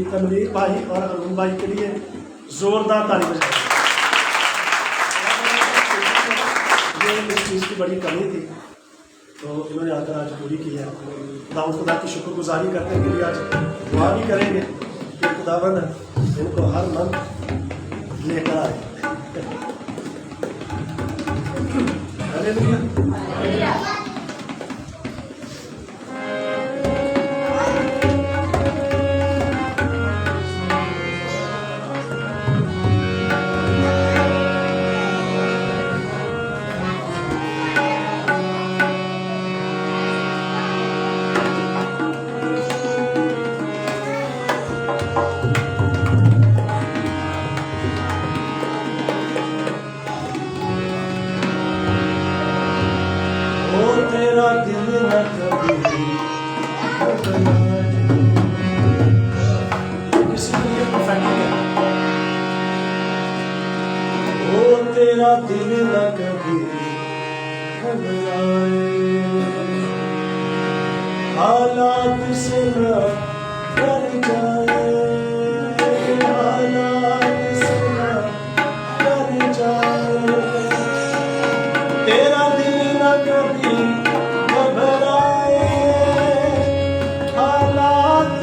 तनवीर भाई और अरुण भाई के लिए जोरदार ताली बजाएं। ये इस चीज़ की बड़ी कमी थी तो इन्होंने आकर आज पूरी की है। खुदा की शुक्रगुजारी करने के लिए आज दुआ भी करेंगे कि खुदावंद इनको हर मन लेकर आए। हालेलुया। तेरा दिल न कभी किसी के लिए परफेक्ट है। ओ तेरा दिल न कभी घबराए, हालात से न डर जाए, हालात से न डर जाए। तेरा दिल न कभी डर जाए, हालात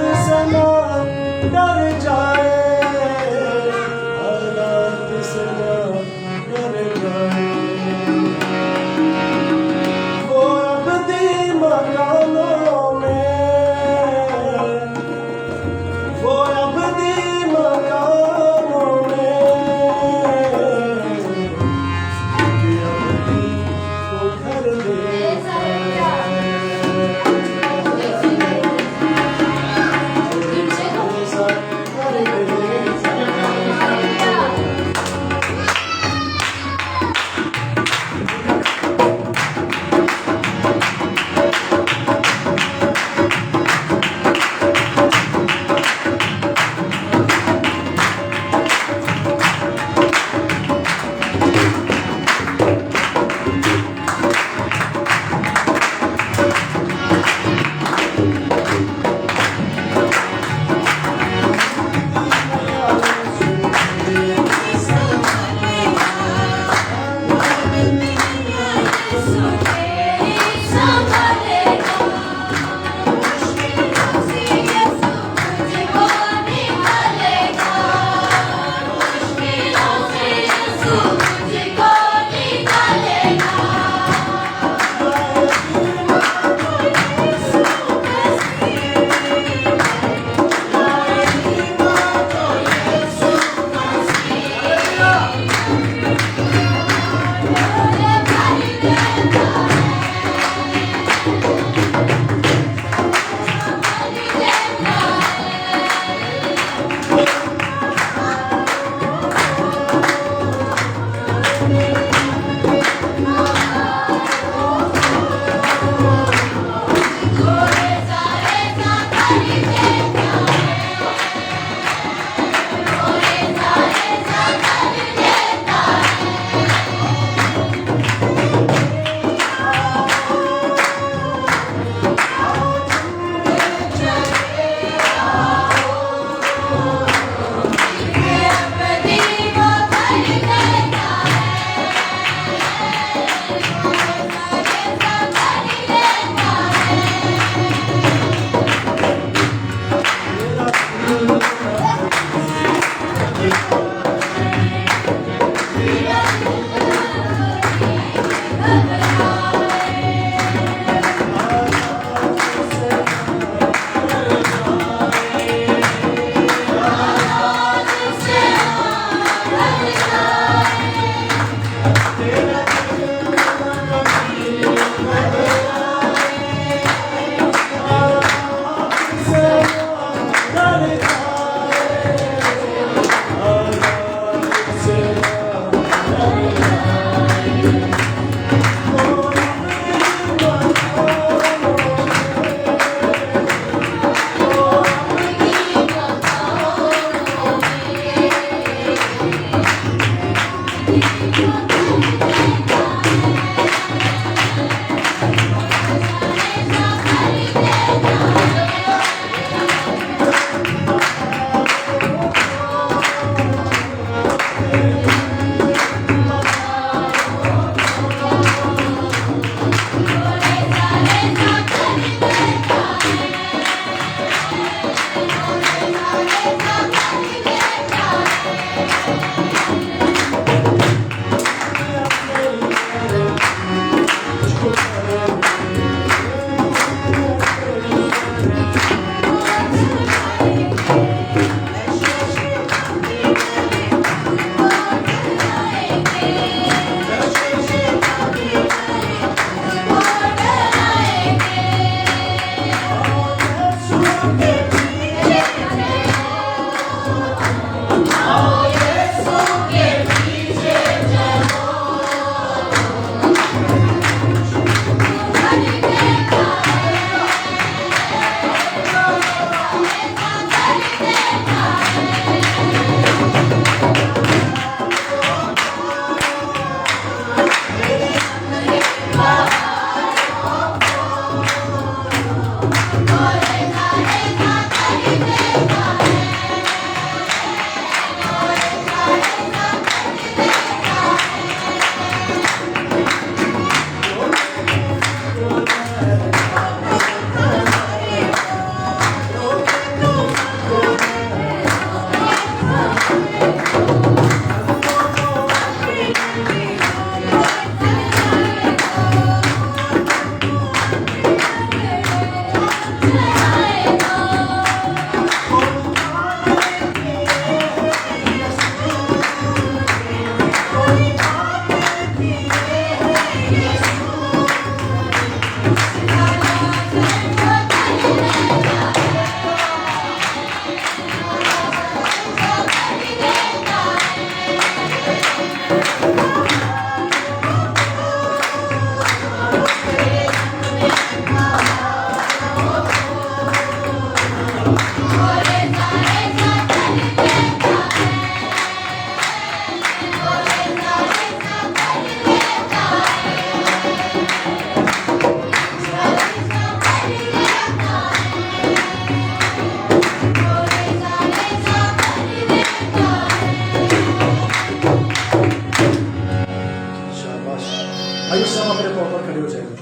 آئیے سب اپنے پاؤں پر کھڑے ہو جائیں گے.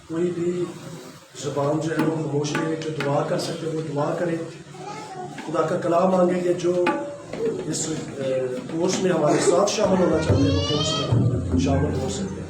کوئی بھی زبان جو ہے وہ خاموش ہے، جو دعا کر سکتے وہ دعا کرے، خدا کا کلام مانگیں گے. جو اس کورس میں ہمارے ساتھ شامل ہونا چاہتے ہیں وہ کورس میں شامل ہو سکتے ہیں.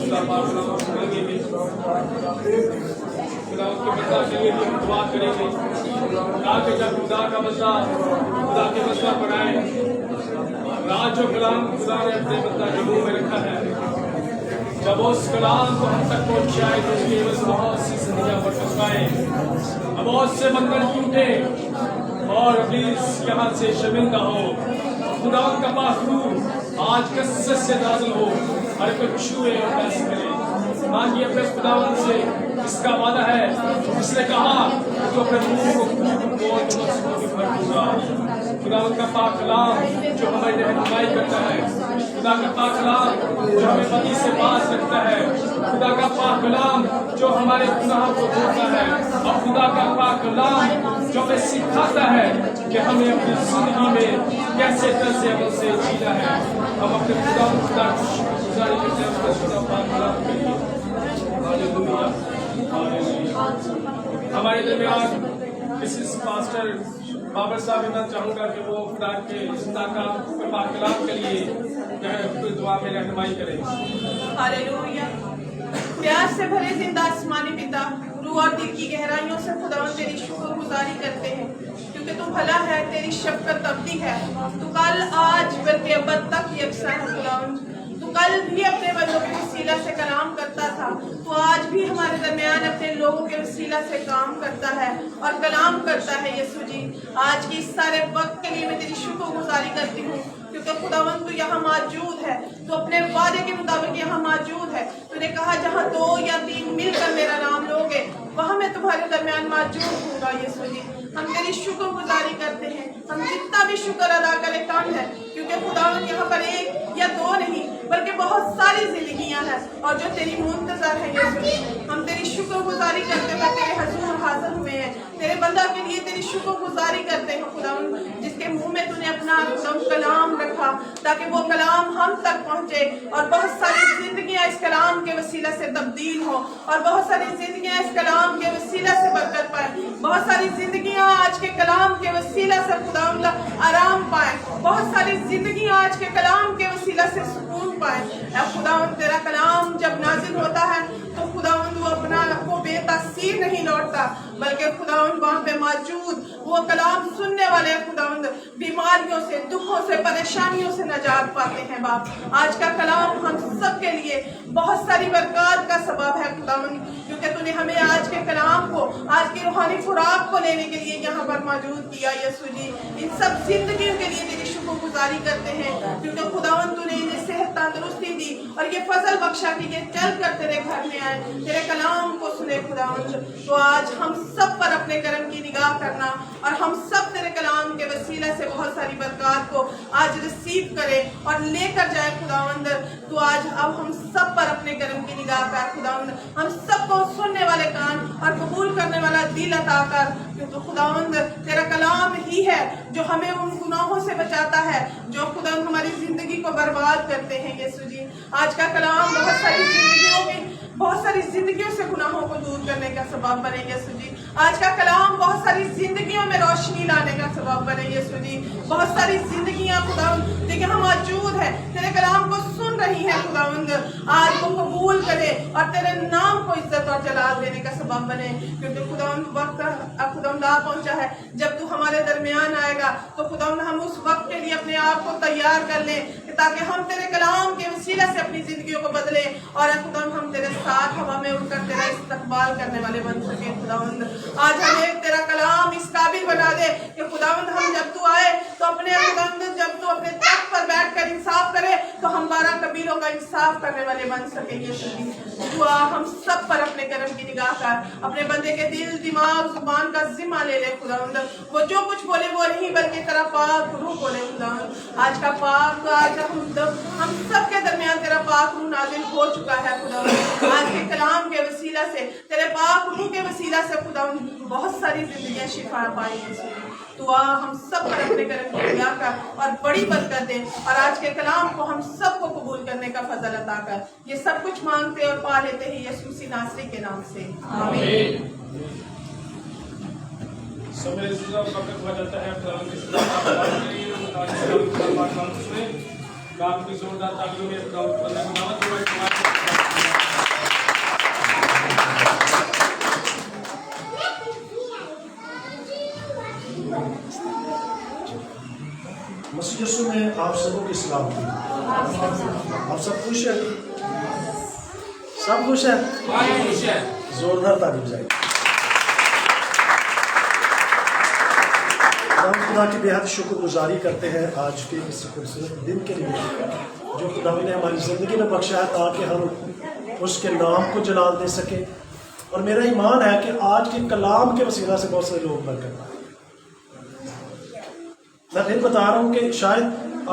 खुदा पाक खुदा सुनेंगे भी, खुदा उसके बंदा के लिए भी हम दुआ करेंगे ताकि जब खुदा का बंदा खुदा के बंदा बनाए राज जो कलाम खुदा ने अपने बंदा के मुंह में रखा है, जब उस कलाम को हम तक पहुंचाए तो उसकी वजह से बहुत सी जिंदगियां बरकत पाए, बहुत से बंधन टूटे और प्लीज यहाँ से शर्मिंदा हो। खुदा का पाखरू आज कसरत से नाज़िल हो, हर कोई छुए और बस करे। मांगिए अपने खुदावन से, इसका वादा है जिसने कहा तो अपने मुंह को बोल भर दूंगा। खुदावन का पाक कलाम जो हमारी रहनुमाई करता है, खुदा का पाक कलाम जो हमें बदी से बाज रखता है, खुदा का पाक कलाम जो हमारे गुनाहों को धोता है, और खुदा का पाक कलाम जो हमें सिखाता है कि हमें अपनी जिंदगी में कैसे तर्ज़ अमल से जीना है। हम अपने खुदा की शुक्रगुजारी करते हैं उसके खुदा पाक कलाम के लिए। Hallelujah, hallelujah. हमारे दरमियान मिसेस पास्टर बाबर साहब, मैं चाहूँगा कि वो खुदा के जिंदा पाक कलाम के लिए दुआ में रहनुमाई करें। हालेलुया। प्यार से भरे जिंदा आसमानी पिता, रूह और दिल की गहराइयों से खुदावंद तेरी शुक्रगुजारी करते हैं क्योंकि तू भला है, तेरी शफ़क़त अबदी है। तू कल आज बल्कि अबद तक यकसा है खुदावंद। तू कल भी अपने बंदों के वसीला से कलाम करता था, तो आज भी हमारे दरमियान अपने लोगों के वसीला से काम करता है और कलाम करता है। यीशु जी, आज की इस सारे वक्त के लिए मैं तेरी शुक्रगुजारी करती हूँ क्योंकि खुदावंद तू यहाँ मौजूद है, तो अपने वादे के मुताबिक यहाँ मौजूद है। तूने कहा जहाँ 2 या 3 मिलकर मेरा नाम लोगे वहाँ मैं तुम्हारे दरमियान मौजूद हूँगा। यीशु जी, हम तेरी शुक्रगुजारी करते हैं। हम जितना भी शुक्र अदा करें कम है क्योंकि खुदावंद यहाँ पर 1 या 2 नहीं बल्कि बहुत सारी जिंदगियाँ हैं और जो तेरी मुंतजर है। यीशु जी, हम तेरी शुक्रगुजारी करते हुए तेरे हुजूर हाजिर हुए हैं। तेरे बंदा के लिए तेरी शुक्रगुजारी करते हैं खुदावंद, जिसके मुंह में तूने अपना कलाम रखा ताकि वो कलाम हम तक पहुँचे और बहुत सारी जिंदगियाँ इस कलाम के वसीला से तब्दील हो और बहुत सारी जिंदगियाँ इस कलाम के वसीला से बरकत पाए। बहुत सारी जिंदगियाँ आज के कलाम के वसीला से खुदावंद आराम पाए। बहुत सारी जिंदगियाँ आज के कलाम के वसीला से सुकून पाए। खुदावंद तेरा कलाम जब नाजिल होता है तो खुदावंद वो अपना को बेतासीर नहीं लौटता बल्कि खुदावंद वहाँ पे मौजूद वो कलाम सुनने वाले खुदावंद बीमारियों से, दुखों से, परेशानियों से नजात पाते हैं। बाप, आज का कलाम हम सब के लिए बहुत सारी बरकत का सबब है खुदावंद, क्योंकि तूने हमें आज के कलाम को, आज की रूहानी खुराक को लेने के लिए यहाँ पर मौजूद किया। यीशु जी, इन सब जिंदगियों के लिए तेरी शुक्रगुजारी करते हैं क्योंकि खुदावंद तूने इन्हें सेहत तंदुरुस्ती दी और ये फजल बख्शा कि ये चल कर तेरे घर में आए, तेरे कलाम को सुने खुदावंद। तो आज हम सब पर अपने करम की निगाह करना और हम सब तेरे कलाम के वसीला से बहुत सारी बरकत को आज रिसीव करें और लेकर जाए खुदावंद। तो आज अब हम सब पर अपने करम की निगाह कर खुदावंद, हम सबको सुनने वाले कान और कबूल करने वाला दिल अता कर, क्योंकि खुदावंद तेरा कलाम ही है जो हमें उन गुनाहों से बचाता है जो खुदावंद हमारी जिंदगी को बर्बाद करते हैं। यीशु जी, आज का कलाम बहुत सारी जिंदगियों से गुनाहों को दूर करने का सबब बने। यीशु जी, आज का कलाम बहुत सारी जिंदगियों में रोशनी लाने का सबब बने। यीशु जी, बहुत सारी जिंदगियां खुदावंद देखिए हम मौजूद है, तेरे कलाम को सुन रही है खुदावंद, आज को कबूल करे और तेरे नाम को इज्जत और जलाल देने का सबब बने। क्योंकि खुदावंद वक्त अब खुदावंद आ पहुंचा है, जब तू हमारे दरमियान आएगा तो खुदावंद हम उस वक्त के लिए अपने आप को तैयार कर लें ताकि हम तेरे कलाम के वसीला से अपनी जिंदगियों को बदले और खुदावंद हम तेरे साथ हवा में उड़कर तेरा इस्तकबाल करने वाले बन सके। खुदावंद आज हमें तेरा कलाम इस काबिल बना दे कि खुदावंद हम जब तू आए तो अपने खुदावंद जब तू अपने तख्त पर बैठकर इंसाफ करे तो हम 12 कबीलों का इंसाफ करने वाले बन सके। यीशु जी, दुआ हम सब पर अपने करम की निगाह कर, अपने बंदे के दिल, दिमाग, जुबान का जिम्मा ले ले खुदावंद। वो जो कुछ बोले वो नहीं बल्कि तेरा पाक रूह बोले खुदावंद। आज का पाक आज हम सब के दरमियान तेरा पाक रूह नाजिल हो चुका है खुदावंद। आज के कलाम के वसीला से, तेरे पाक रूह के वसीला से खुदावंद बहुत सारी जिंदगियां शिफा पाएंगी। दुआ हम सब पर अपने करम की निगाह कर और बड़ी बरकत दे और आज के कलाम को हम सबको कबूल करने का फजल अता कर। ये सब कुछ मांगते और पा लेते हैं यीशु मसीह नासरी के नाम से, आमीन। समय वक्त हुआ जाता है काफी जोरदार तालियों में سبوں کی سلامتی. آپ سب خوش ہیں؟ سب خوش ہیں؟ زوردار تعریف جائے. ہم خدا کی بے حد شکر گزاری کرتے ہیں آج کے اس خوبصورت دن کے لیے جو خدا نے ہماری زندگی میں بخشا ہے تاکہ ہم اس کے نام کو جلال دے سکیں. اور میرا ایمان ہے کہ آج کے کلام کے وسیلہ سے بہت سے لوگ برکت پائیں. میں پھر بتا رہا ہوں کہ شاید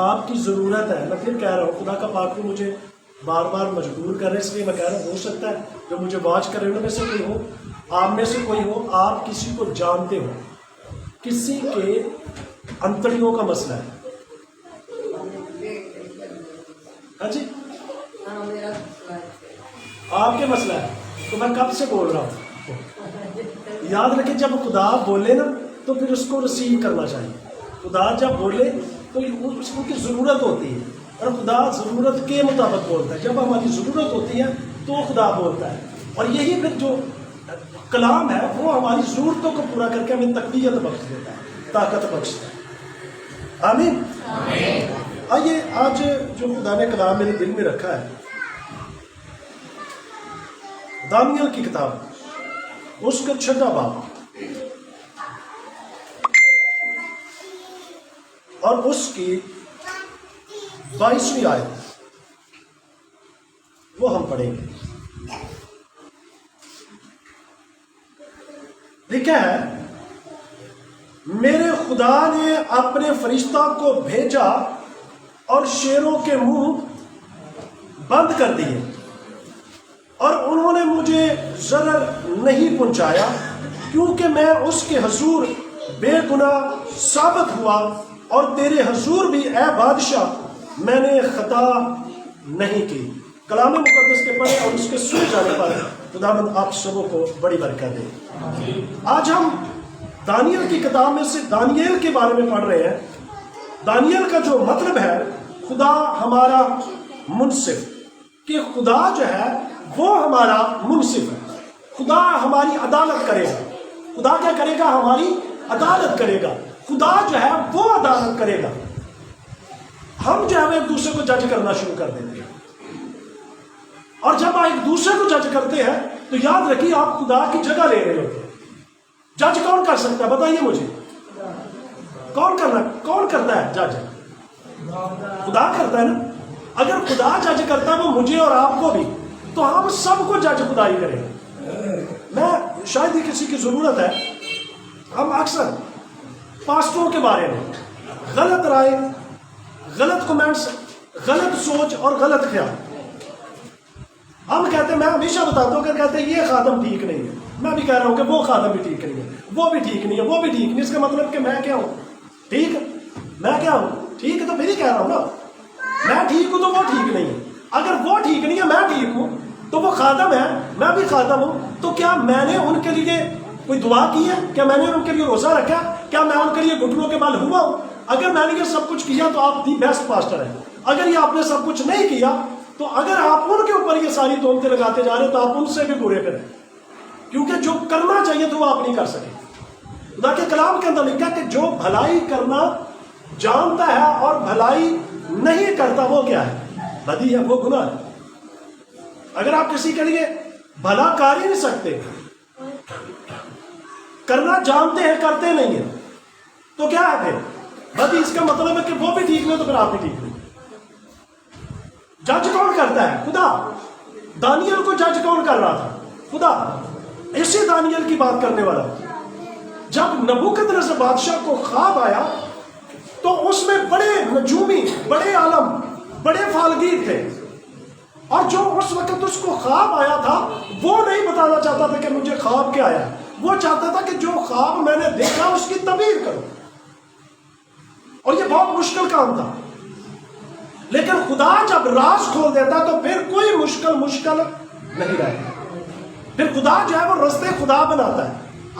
آپ کی ضرورت ہے. میں پھر کہہ رہا ہوں خدا کا پاک مجھے بار بار مجبور کر رہے ہیں، اس لیے میں کہہ رہا ہوں ہو سکتا ہے جو مجھے واچ کر رہے ان میں سے کوئی ہو، آپ میں سے کوئی ہو، آپ کسی کو جانتے ہو، کسی کے انتڑیوں کا مسئلہ ہے. ہاں جی آپ کے مسئلہ ہے تو میں کب سے بول رہا ہوں. یاد رکھیں جب خدا بولے نا تو پھر اس کو ریسیو کرنا چاہیے. خدا جب بولے تو اس کو کی ضرورت ہوتی ہے اور خدا ضرورت کے مطابق بولتا ہے. جب ہماری ضرورت ہوتی ہے تو خدا بولتا ہے. اور یہی پھر جو کلام ہے وہ ہماری ضرورتوں کو پورا کر کے ہمیں تقویت بخش دیتا ہے، طاقت بخشتا ہے. آمین. آئیے آج جو خدا نے کلام میرے دل میں رکھا ہے دانیل کی کتاب اس کا 6واں باب اور اس کی 22ویں آیت وہ ہم پڑھیں گے. لکھا ہے میرے خدا نے اپنے فرشتہ کو بھیجا اور شیروں کے منہ بند کر دیے اور انہوں نے مجھے ضرر نہیں پہنچایا کیونکہ میں اس کے حضور بے گناہ ثابت ہوا اور تیرے حضور بھی اے بادشاہ میں نے خطا نہیں کی. کلام مقدس کے پڑھے اور اس کے سن جانے پر خداوند آپ سبوں کو بڑی برکت دے. آج ہم دانیل کی کتاب میں سے دانیل کے بارے میں پڑھ رہے ہیں. دانیل کا جو مطلب ہے خدا ہمارا منصف، کہ خدا جو ہے وہ ہمارا منصف ہے. خدا ہماری عدالت کرے گا. خدا کیا کرے گا؟ ہماری عدالت کرے گا. خدا جو ہے وہ عدالت کرے گا. ہم جو ہے ایک دوسرے کو جج کرنا شروع کر دیتے ہیں اور جب آپ ایک دوسرے کو جج کرتے ہیں تو یاد رکھیے آپ خدا کی جگہ لے رہے ہوتے ہیں. جج کون کر سکتا ہے بتائیے مجھے؟ کون کرتا ہے جج؟ خدا کرتا ہے نا. اگر خدا جج کرتا ہے وہ مجھے اور آپ کو بھی تو ہم سب کو جج خدا ہی کریں گے. میں شاید ہی کسی کی ضرورت ہے. ہم اکثر پاسٹروں کے بارے میں غلط رائے، غلط کمنٹس، غلط سوچ اور غلط خیال ہم کہتے ہیں. میں ہمیشہ بتاتا ہوں کہ کہتے ہیں یہ خادم ٹھیک نہیں ہے. میں بھی کہہ رہا ہوں کہ وہ خادم بھی ٹھیک نہیں ہے، وہ بھی ٹھیک نہیں ہے، وہ بھی ٹھیک نہیں. اس کا مطلب کہ میں کیا ہوں؟ ٹھیک. میں کیا ہوں؟ ٹھیک. تو پھر ہی کہہ رہا ہوں نا میں ٹھیک ہوں تو وہ ٹھیک نہیں ہے. اگر وہ ٹھیک نہیں ہے میں ٹھیک ہوں تو وہ خادم ہے، میں بھی خادم ہوں. تو کیا میں نے ان کے لیے کوئی دعا کی ہے؟ کیا میں نے ان کے لیے روزہ رکھا؟ کیا میں ان کے لیے گھٹنوں کے بل ہوا ہوں؟ اگر میں نے یہ سب کچھ کیا تو آپ دی بیسٹ پاسٹر ہیں. اگر یہ آپ نے سب کچھ نہیں کیا تو اگر آپ ان کے اوپر یہ ساری تہمتیں لگاتے جا رہے ہو تو آپ ان سے بھی برے کریں، کیونکہ جو کرنا چاہیے تو وہ آپ نہیں کر سکے. خدا کے کلام کے اندر لکھا کہ جو بھلائی کرنا جانتا ہے اور بھلائی نہیں کرتا وہ کیا ہے؟ بدی ہے، وہ گناہ ہے. اگر آپ کسی کے لیے بھلا کر ہی نہیں سکتے، کرنا جانتے ہیں کرتے نہیں ہیں، تو کیا ہے پھر؟ بدی. اس کا مطلب ہے کہ وہ بھی ٹھیک نہیں تو پھر آپ بھی ٹھیک نہیں. جج کون کرتا ہے؟ خدا. دانیل کو جج کون کر رہا تھا؟ خدا. اسی دانیل کی بات کرنے والا. جب نبوکدنصر بادشاہ کو خواب آیا تو اس میں بڑے نجومی، بڑے عالم، بڑے فالگیر تھے، اور جو اس وقت اس کو خواب آیا تھا وہ نہیں بتانا چاہتا تھا کہ مجھے خواب کیا آیا. وہ چاہتا تھا کہ جو خواب میں نے دیکھا اس کی تعبیر کرو، اور یہ بہت مشکل کام تھا. لیکن خدا جب راز کھول دیتا تو پھر کوئی مشکل نہیں رہتا. پھر خدا جو ہے وہ رستے خدا بناتا ہے.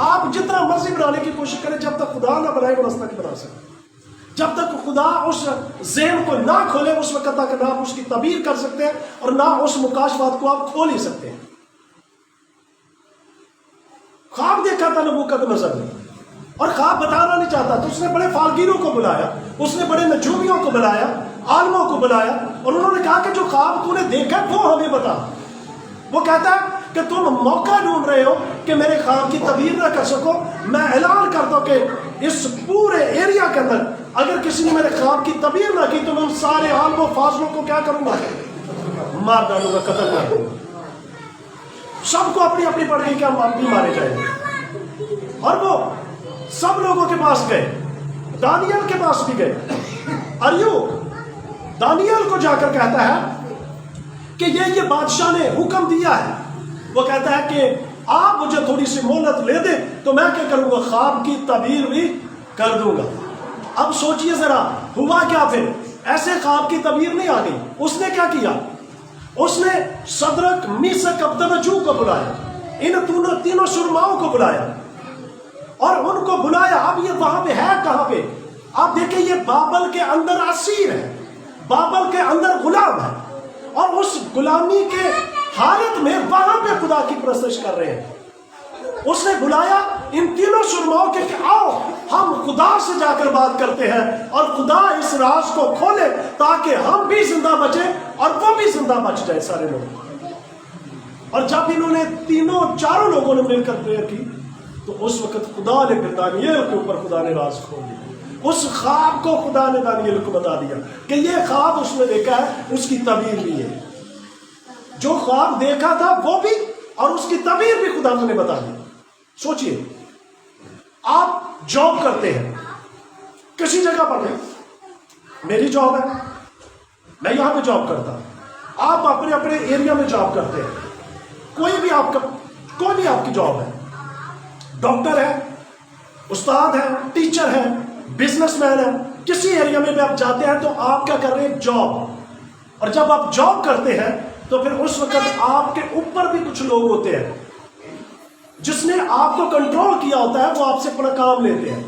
آپ جتنا مرضی بنانے کی کوشش کریں، جب تک خدا نہ بنائے وہ رستہ نہیں بنا سکتے. جب تک خدا اس ذہن کو نہ کھولے اس وقت تک نہ آپ اس کی تعبیر کر سکتے ہیں اور نہ اس مکاشفات کو آپ کھول ہی سکتے ہیں. خواب دیکھا تھا نبوکدنصر نے اور خواب بتانا نہیں چاہتا تو اس نے بڑے فالگیروں کو بلایا، اس نے بڑے نجومیوں کو بلایا عالموں کو بلایا اور انہوں نے کہا کہ جو خواب تو نے دیکھا وہ ہمیں بتا. وہ کہتا ہے کہ تم موقع ڈھونڈ رہے ہو کہ میرے خواب کی تعبیر نہ کر سکو. میں اعلان کرتا ہوں کہ اس پورے ایریا کے اندر اگر کسی نے میرے خواب کی تعبیر نہ کی تو میں ان سارے عالموں فاضلوں کو کیا کروں گا؟ مار ڈالوں گا، قتل کر دوں گا. سب کو اپنی اپنی پڑ گئی کہ ہم بھی مارے جائیں گے. اور وہ سب لوگوں کے پاس گئے، دانیال کے پاس بھی گئے. ایوب دانیال کو جا کر کہتا ہے کہ یہ بادشاہ نے حکم دیا ہے. وہ کہتا ہے کہ آپ مجھے تھوڑی سی مہلت لے دیں تو میں کیا کروں گا؟ خواب کی تعبیر بھی کر دوں گا. اب سوچئے ذرا ہوا کیا پھر؟ ایسے خواب کی تعبیر نہیں آ گئی. اس نے کیا کیا؟ اس نے صدرک میثق عبدنجو کو بلایا، ان تینوں سرماؤں کو بلایا اور ان کو بلایا. اب یہ وہاں پہ ہے کہاں پہ؟ آپ دیکھیں یہ بابل کے اندر اسیر ہے، بابل کے اندر غلام ہے اور اس غلامی کے حالت میں وہاں پہ خدا کی پرستش کر رہے ہیں. اس نے بلایا ان تینوں سرماؤں کے کہ آؤ ہم خدا سے جا کر بات کرتے ہیں اور خدا اس راز کو کھولے تاکہ ہم بھی زندہ بچیں اور وہ بھی زندہ بچ جائے سارے لوگ. اور جب انہوں نے چاروں لوگوں نے مل کر پریئر کی تو اس وقت خدا نے پھر دانیال کے اوپر خدا نے راز کھول دیا. اس خواب کو خدا نے دانیال کو بتا دیا کہ یہ خواب اس نے دیکھا ہے، اس کی تعبیر بھی ہے. جو خواب دیکھا تھا وہ بھی اور اس کی تعبیر بھی خدا نے بتا دی. سوچئے آپ جاب کرتے ہیں کسی جگہ پر نہیں، میری جاب ہے، میں یہاں پہ جاب کرتا ہوں، آپ اپنے اپنے ایریا میں جاب کرتے ہیں. کوئی بھی آپ کی جاب ہے، ڈاکٹر ہے، استاد ہے، ٹیچر ہے، بزنس مین ہے. کسی ایریا میں بھی آپ جاتے ہیں تو آپ کیا کر رہے ہیں؟ جاب. اور جب آپ جاب کرتے ہیں تو پھر اس وقت آپ کے اوپر بھی کچھ لوگ ہوتے ہیں جس نے آپ کو کنٹرول کیا ہوتا ہے. وہ آپ سے اپنا کام لیتے ہیں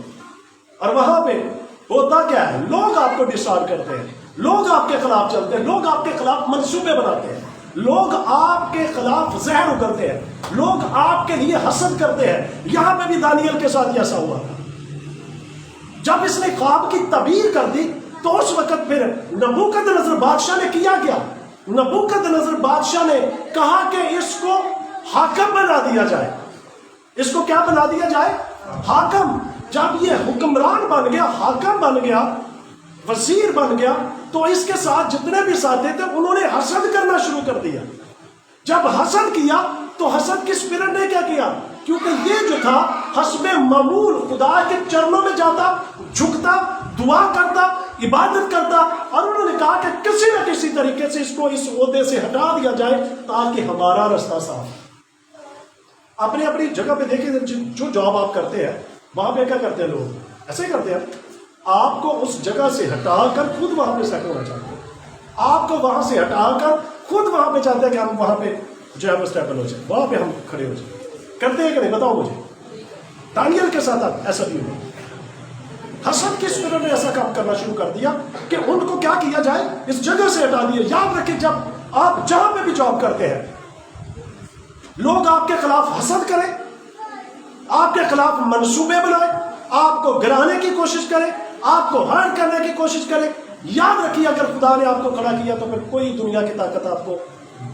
اور وہاں پہ ہوتا کیا ہے؟ لوگ آپ کو ڈسارڈ کرتے ہیں، لوگ آپ کے خلاف چلتے ہیں، لوگ آپ کے خلاف منصوبے بناتے ہیں، لوگ آپ کے خلاف زہر اگلتے ہیں، لوگ آپ کے لیے حسد کرتے ہیں. یہاں پہ بھی دانیال کے ساتھ ایسا ہوا تھا. جب اس نے خواب کی تعبیر کر دی تو اس وقت پھر نبوکدنضر بادشاہ نے کیا کیا؟ نبوکدنضر بادشاہ نے کہا کہ اس کو حاکم بنا دیا جائے. اس کو کیا بنا دیا جائے؟ حاکم. جب یہ حکمران بن گیا، حاکم بن گیا، وزیر بن گیا تو اس کے ساتھ جتنے بھی ساتھی تھے انہوں نے حسد کرنا شروع کر دیا. جب حسد کیا تو حسد کی اسپرٹ نے کیا کیا؟ کیونکہ یہ جو تھا حسب معمول خدا کے چرنوں میں جاتا، جھکتا، دعا کرتا، عبادت کرتا اور انہوں نے کہا کہ کسی نہ کسی طریقے سے اس کو اس عہدے سے ہٹا دیا جائے تاکہ ہمارا رستہ صاف. اپنی اپنی جگہ پہ دیکھیں جو جاب آپ کرتے ہیں وہاں پہ کیا کرتے ہیں لوگ؟ ایسے کرتے ہیں. آپ کو اس جگہ سے ہٹا کر خود وہاں پہ سیٹ ہونا چاہتے ہیں. آپ کو وہاں سے ہٹا کر خود وہاں پہ چاہتے ہیں کہ ہم وہاں پہ جو ہے اسٹیبل ہو جائے، وہاں پہ ہم کھڑے ہو جائیں. کرتے ہیں کہ نہیں؟ بتاؤ مجھے. دانیال کے ساتھ ایسا بھی ہوا. حسد کی اسپرٹ نے ایسا کام کرنا شروع کر دیا کہ ان کو کیا کیا جائے؟ اس جگہ سے ہٹا دیا. یاد رکھیں جب آپ جہاں پہ بھی جاب کرتے ہیں لوگ آپ کے خلاف حسد کریں، آپ کے خلاف منصوبے بنائیں، آپ کو گرانے کی کوشش کریں، آپ کو ہرٹ کرنے کی کوشش کریں، یاد رکھیے اگر خدا نے آپ کو کھڑا کیا تو پھر کوئی دنیا کی طاقت آپ کو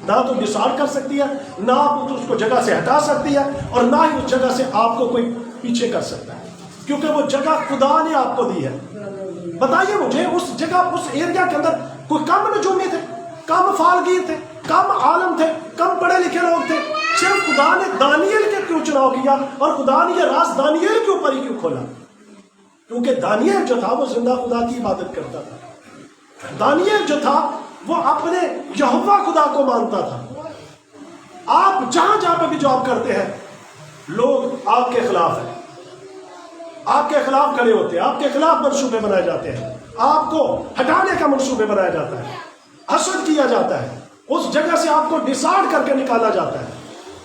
نہ تو ڈسارڈ کر سکتی ہے، نہ آپ اس کو جگہ سے ہٹا سکتی ہے اور نہ ہی اس جگہ سے آپ کو کوئی پیچھے کر سکتا ہے، کیونکہ وہ جگہ خدا نے آپ کو دی ہے. بتائیے مجھے اس جگہ اس ایریا کے اندر کوئی کم نجومی تھے، کم فالگیر تھے، کم عالم تھے، کم پڑھے لکھے لوگ تھے؟ صرف خدا نے دانیال کے کیوں چناؤ کیا اور خدا نے یہ راز دانیال کے اوپر ہی کیوں کھولا؟ کیونکہ دانیال جو تھا وہ زندہ خدا کی عبادت کرتا تھا. دانیال جو تھا وہ اپنے یہوہ خدا کو مانتا تھا. آپ جہاں جہاں پہ بھی جاب کرتے ہیں لوگ آپ کے خلاف ہیں، آپ کے خلاف کھڑے ہوتے ہیں، آپ کے خلاف منصوبے بنائے جاتے ہیں، آپ کو ہٹانے کا منصوبے بنایا جاتا ہے، حسد کیا جاتا ہے، اس جگہ سے آپ کو ڈسارڈ کر کے نکالا جاتا ہے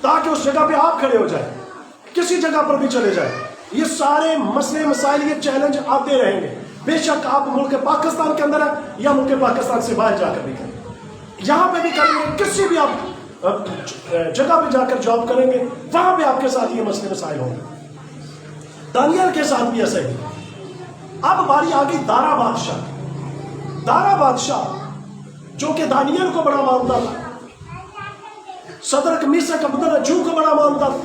تاکہ اس جگہ پہ آپ کھڑے ہو جائیں، کسی جگہ پر بھی چلے جائیں. یہ سارے مسئلے مسائل، یہ چیلنج آتے رہیں گے. بے شک آپ ملک پاکستان کے اندر ہیں یا ملک پاکستان سے باہر جا کر بھی کریں، یہاں پہ بھی کریں گے، کسی بھی آپ جگہ پہ جا کر جاب کریں گے وہاں پہ آپ کے ساتھ یہ مسئلے مسائل ہوں گے. دانیال کے ساتھ بھی ایسا ہی. اب باری آ گئی دارا بادشاہ. दारा बादशाह जो कि दानियल को बड़ा मानता था, सदरक मीशक अबदनजू को बड़ा मानता था,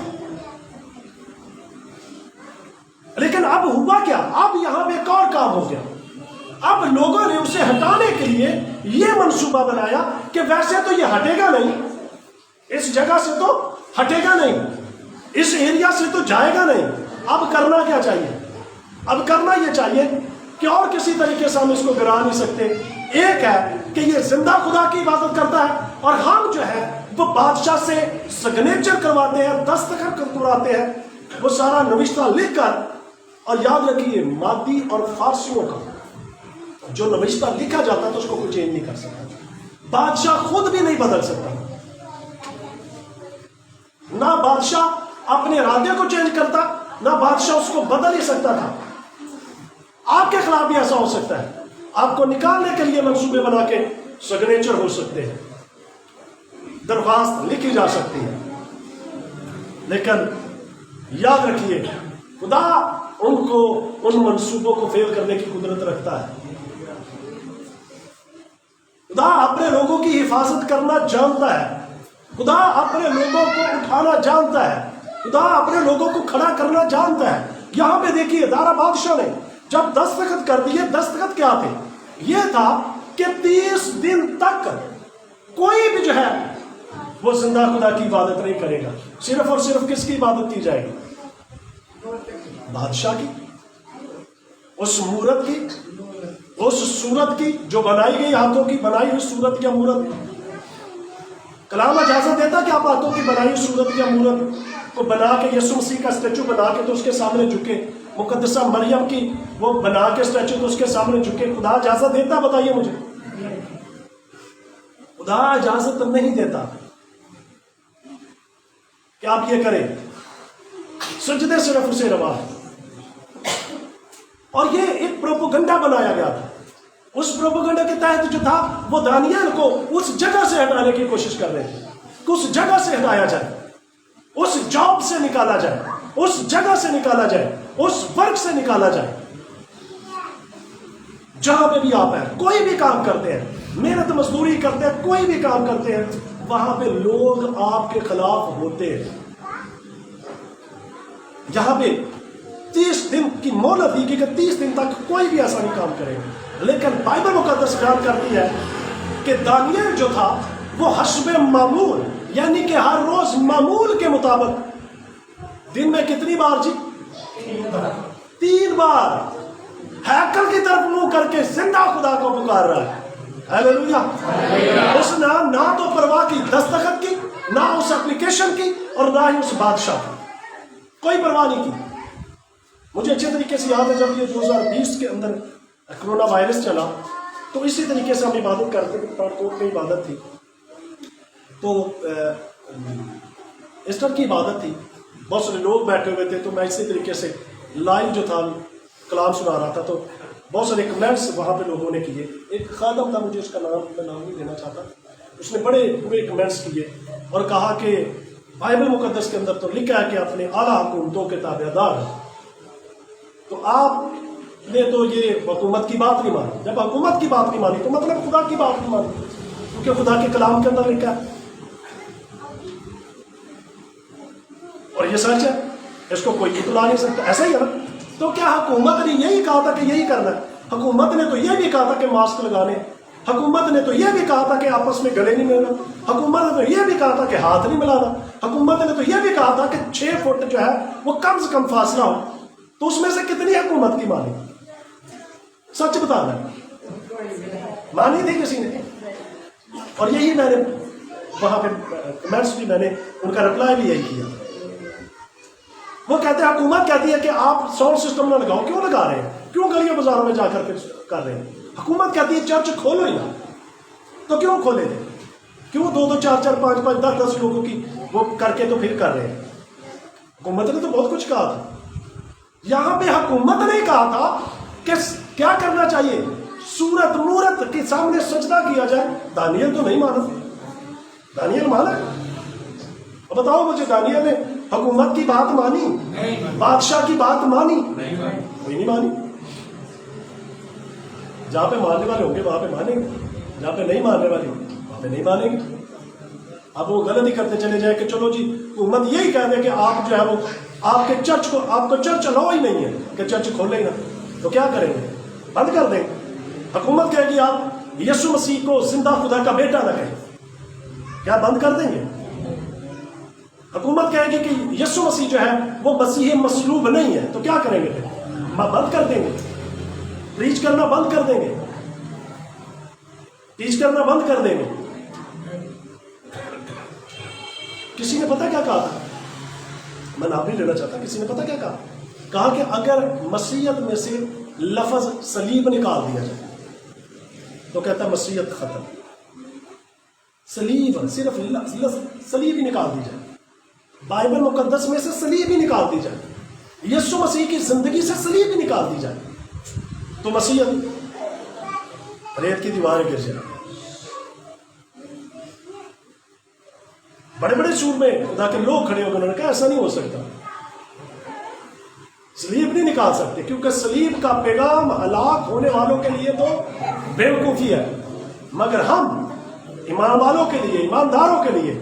लेकिन अब हुआ क्या? अब यहां पे एक और काम हो गया। अब लोगों ने उसे हटाने के लिए यह मंसूबा बनाया कि वैसे तो ये हटेगा नहीं, इस जगह से तो हटेगा नहीं, इस एरिया से तो जाएगा नहीं। अब करना क्या चाहिए? अब करना यह चाहिए कि और किसी तरीके से हम इसको गिरा नहीं सकते। एक है कि ये जिंदा खुदा की इबादत करता है और हम जो है वो बादशाह से सिग्नेचर करवाते हैं, दस्तखत करवाते हैं, वो सारा नविश्ता लिख कर। और याद रखिए, मादी और फारसियों का जो नविश्ता लिखा जाता तो उसको कोई चेंज नहीं कर सकता, बादशाह खुद भी नहीं बदल सकता। ना बादशाह अपने इरादे को चेंज करता, ना बादशाह उसको बदल ही सकता था। आपके खिलाफ भी ऐसा हो सकता है, आपको निकालने के लिए मंसूबे बना के सिग्नेचर हो सकते हैं, दरख्वास्त लिखी जा सकती है, लेकिन याद रखिए खुदा उनको उन मंसूबों को फेल करने की कुदरत रखता है। खुदा अपने लोगों की हिफाजत करना जानता है, खुदा अपने लोगों को उठाना जानता है, खुदा अपने लोगों को खड़ा करना जानता है। यहां पे देखिए, दारा बादशाह ने जब दस्तखत कर दिए, दस्तखत क्या थे? यह था कि 30 दिन तक कोई भी जो है वो जिंदा खुदा की इबादत नहीं करेगा। सिर्फ और सिर्फ किसकी इबादत की जाएगी? बादशाह की, उस मूरत की, उस सूरत की जो बनाई गई, हाथों की बनाई हुई सूरत या मूरत। कलाम इजाजत देता कि आप हाथों की बनाई हुई सूरत या मूरत को बना के, यीशु मसीह का स्टैचू बना के तो उसके सामने झुके, मुकद्दसा मरियम की वो बना के स्टैचू तो उसके सामने झुके। खुदा इजाजत देता? बताइए मुझे। खुदा इजाजत नहीं देता कि आप ये करें। सजदे सिर्फ उसे रवा है। और ये एक प्रोपोगंडा बनाया गया था। उस प्रोपोगंडा के तहत जो था वो दानियल को उस जगह से हटाने की कोशिश कर रहे थे। उस जगह से हटाया जाए, उस जॉब से निकाला जाए, उस जगह से निकाला जाए, उस वर्ग से निकाला जाए। जहां पे भी आप हैं, कोई भी काम करते हैं, मेहनत मजदूरी करते हैं, कोई भी काम करते हैं, वहां पे लोग आपके खिलाफ होते हैं। यहां पे 30 दिन की मोहलत दी कि 30 दिन तक कोई भी ऐसा नहीं काम करेगा। लेकिन बाइबल मुकद्दस बयान करती है कि दानियल जो था वो हस्बे मामूल, यानी कि हर रोज मामूल के मुताबिक दिन में कितनी बार जी? 3 बार हैकल की तरफ मुंह करके जिंदा खुदा को पुकार रहा है। हालेलुया। उसने ना तो परवाह की दस्तखत की, ना उस एप्लीकेशन की, और ना ही उस बादशाह की, कोई परवाह नहीं की। मुझे अच्छे तरीके से याद है जब ये 2020 के अंदर कोरोना वायरस चला तो इसी तरीके से हम इबादत करते थे। पठानकोट में इबादत थी, तो ईस्टर की इबादत थी, बहुत सारे लोग बैठे हुए थे। तो मैं इसी तरीके से लाइव जो था कलाम सुना रहा था, तो बहुत सारे कमेंट्स वहाँ पे लोगों ने किए। एक खादम था, मुझे उसका नाम मैं नाम नहीं लेना चाहता, उसने बड़े बुरे कमेंट्स किए और कहा कि बाइबल मुकद्दस के अंदर तो लिखा है कि अपने आला हुकूमतों के ताबेदार, तो आपने तो ये हुकूमत की बात नहीं मानी। जब हुकूमत की बात नहीं मानी तो मतलब खुदा की बात नहीं मानी, क्योंकि खुदा के कलाम के अंदर लिखा है और ये सच है, इसको कोई इतला नहीं सकता। ऐसा ही है ना? तो क्या हुकूमत ने यही कहा था कि यही करना है? हुकूमत ने तो यह भी कहा था कि मास्क लगाने, हुकूमत ने तो यह भी कहा था कि आपस में गले नहीं मिलना, हुकूमत ने तो यह भी कहा था कि हाथ नहीं मिलाना, हुकूमत ने तो यह भी कहा था कि 6 फुट जो है वो कम से कम फासला हो। तो उसमें से कितनी हुकूमत की मानी? सच बताना, मानी थी किसी ने? और यही मैंने वहां पे कमेंट्स भी मैंने उनका रिप्लाई भी यही किया। वो कहते हैं हुकूमत कहती है कि आप साउंड सिस्टम ना लगाओ, क्यों लगा रहे हैं? क्यों गलियों बाजारों में जाकर कर रहे हैं? हुकूमत कहती है चर्च खोलो ही ना, तो क्यों खोले थे? क्यों 2-2, 4-4, 5-5, 10-10 लोगों की वो करके तो फिर कर रहे हैं? हुकूमत ने तो बहुत कुछ कहा था। यहां पे हुकूमत ने कहा था कि क्या करना चाहिए, सूरत मूरत के सामने सजदा किया जाए। दानियल तो नहीं माना, दानियल माना? अब बताओ मुझे, दानियल ने हुकूमत की बात मानी? बादशाह की बात मानी? कोई नहीं मानी। जहाँ पे मानने वाले होंगे वहाँ पे मानेंगे, जहाँ पे नहीं मानने वाले होंगे वहाँ पे नहीं मानेंगे। अब वो गलती करते चले जाए कि चलो जी हुकूमत यही कह दे कि आप जो है वो आपके चर्च को, आपको चर्च अलाउ ही नहीं है कि चर्च खोले ही ना, तो क्या करेंगे? बंद कर देंगे। हुकूमत कहेगी आप यीशु मसीह को जिंदा खुदा का बेटा ना कहें, क्या बंद कर देंगे? हुकूमत कहेगी कि यीशु मसीह जो है वो मसीह मसलूब नहीं है, तो क्या करेंगे फिर? बंद कर देंगे, प्रीच करना बंद कर देंगे, प्रीच करना बंद कर देंगे। किसी ने पता क्या कहा था, मैं नाम नहीं लेना चाहता, किसी ने पता क्या कहा कि अगर मसीहत में से लफ्ज सलीब निकाल दिया जाए तो कहता मसीहत खत्म। सलीब, सिर्फ सलीब ही निकाल दी जाए, बाइबल मुकद्दस में से सलीब ही निकाल दी जाए, यीशु मसीह की जिंदगी से सलीब ही निकाल दी जाए, तो मसीहत रेत की दीवारें गिर जाए। बड़े बड़े सूर में खुदा के लोग खड़े हो गए, उन्होंने कहा ऐसा नहीं हो सकता, सलीब नहीं निकाल सकते, क्योंकि सलीब का पैगाम हलाक होने वालों के लिए तो बेवकूफी है, मगर हम ईमान वालों के लिए, ईमानदारों के लिए,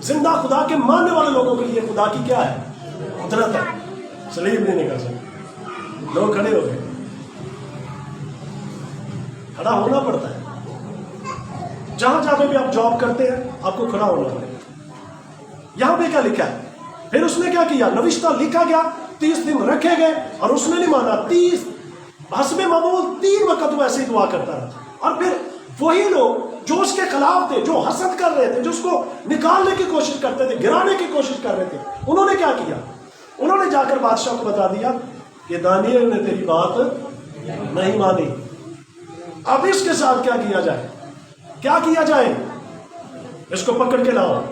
जिंदा खुदा के मानने वाले लोगों के लिए खुदा की क्या है? कुदरत है, सलीब नहीं निकाल सकते। लोग खड़े हो गए, खड़ा होना पड़ता है। जहां जहां पे भी आप जॉब करते हैं आपको खड़ा होना पड़ेगा। यहां पे क्या लिखा है? फिर उसने क्या किया? नविश्ता लिखा गया, 30 दिन रखे गए और उसने नहीं माना। 30 हस्बे मामूल 3 वक्त वो ऐसे ही दुआ करता रहा। और फिर वही लोग जो उसके खिलाफ थे, जो हसद कर रहे थे, जो उसको निकालने की कोशिश करते थे, गिराने की कोशिश कर रहे थे, उन्होंने क्या किया? उन्होंने जाकर बादशाह को बता दिया कि दानियल ने तेरी बात नहीं मानी। अब इसके साथ क्या किया जाए? क्या किया जाए? इसको पकड़ के लाओ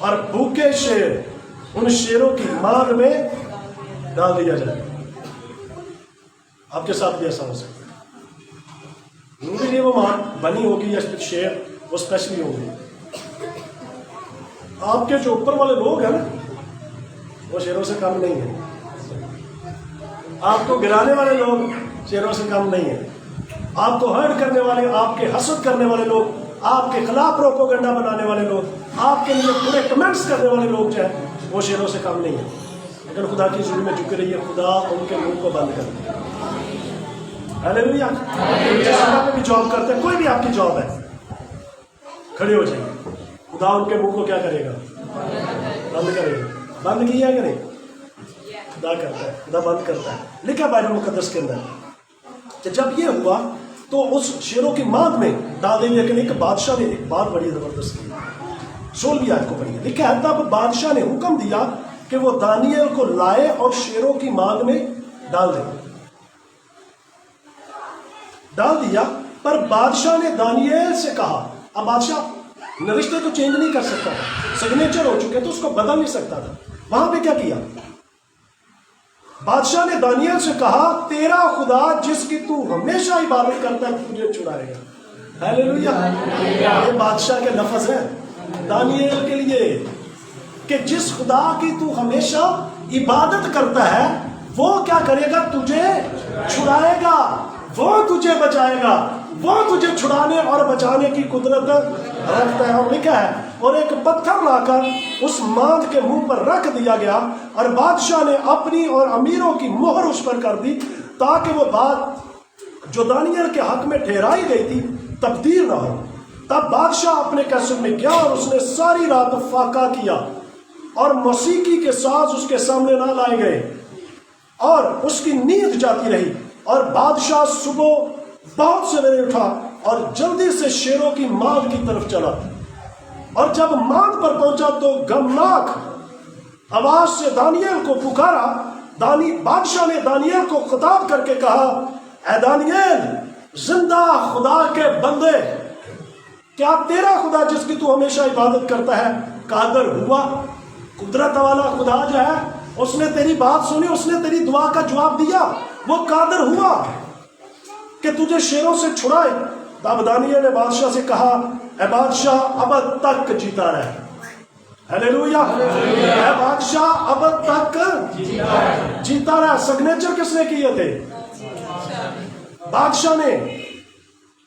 और भूखे शेर, उन शेरों की मार में डाल दिया जाए। आपके साथ भी ऐसा हो सकता है। उनके लिए वो मार बनी होगी या शेर वो स्पेशली होगी। आपके जो ऊपर वाले लोग हैं ना, वो शेरों से कम नहीं है। आपको गिराने वाले लोग शेरों से कम नहीं है। आपको हर्ट करने वाले, आपके हसद करने वाले लोग, आपके खिलाफ प्रोपेगेंडा बनाने वाले लोग, आपके लिए पूरे कमेंट्स करने वाले लोग जो है वो शेरों से कम नहीं है। लेकिन खुदा की जुल्म में झुक रही है, खुदा उनके मुंह को बंद कर दे। हालेलुया। जिस जगह पे भी जॉब करते हैं, कोई भी आपकी जॉब है, खड़े हो जाइए। खुदा उनके मुंह को क्या करेगा? बंद करेगा। बंद किया कि नहीं? खुदा करता है, खुदा बंद करता है। लिखा बाइबल मुकद्दस के अंदर कि जब ये हुआ तो उस शेरों की मांग में डाल देंगे। लेकिन एक बादशाह ने एक बात बड़ी जबरदस्त की, 16वीं आयत को पढ़िए। लिखा है तब बादशाह ने हुक्म दिया कि वो दानियल को लाए और शेरों की मांग में डाल दिया। पर बादशाह ने दानियल से कहा, अब बादशाह नविश्ते तो चेंज नहीं कर सकता था, सिग्नेचर हो चुके तो उसको बदल नहीं सकता था। वहां पे क्या किया? बादशाह ने दानियल से कहा, तेरा खुदा जिसकी तू हमेशा इबादत करता है तुझे छुड़ाएगा। हालेलुया। ये बादशाह के लफ्ज हैं दानियल के लिए कि जिस खुदा की तू हमेशा इबादत करता है वो क्या करेगा? तुझे छुड़ाएगा, वो तुझे बचाएगा, वो तुझे छुड़ाने और बचाने की कुदरत रखता है। और लिखा है और एक पत्थर लाकर उस मांद के मुंह पर रख दिया गया और बादशाह ने अपनी और अमीरों की मोहर उस पर कर दी ताकि वो बात जो दानियल के हक में ठहराई गई थी तब्दील ना हो। तब बादशाह अपने कैसर में गया और उसने सारी रात फाका किया और मौसीकी के साज उसके सामने ना लाए गए और उसकी नींद जाती रही। और बादशाह सुबह बहुत सवेरे उठा और जल्दी से शेरों की मांद की तरफ चला और जब मांद पर पहुंचा तो गमनाक आवाज से दानियल को पुकारा। बादशाह ने दानियल को खिताब करके कहा, ऐ दानियल, जिंदा खुदा के बंदे, क्या तेरा खुदा जिसकी तू हमेशा इबादत करता है कादर हुआ? कुदरत वाला खुदा जो है उसने तेरी बात सुनी, उसने तेरी दुआ का जवाब दिया, वो कादर हुआ कि तुझे शेरों से छुड़ाए। तब दानियल ने बादशाह से कहा, ऐ बादशाह अब तक जीता रहे। हालेलुया। ऐ बादशाह अब तक जीता रहे। सिग्नेचर किसने किए थे? बादशाह ने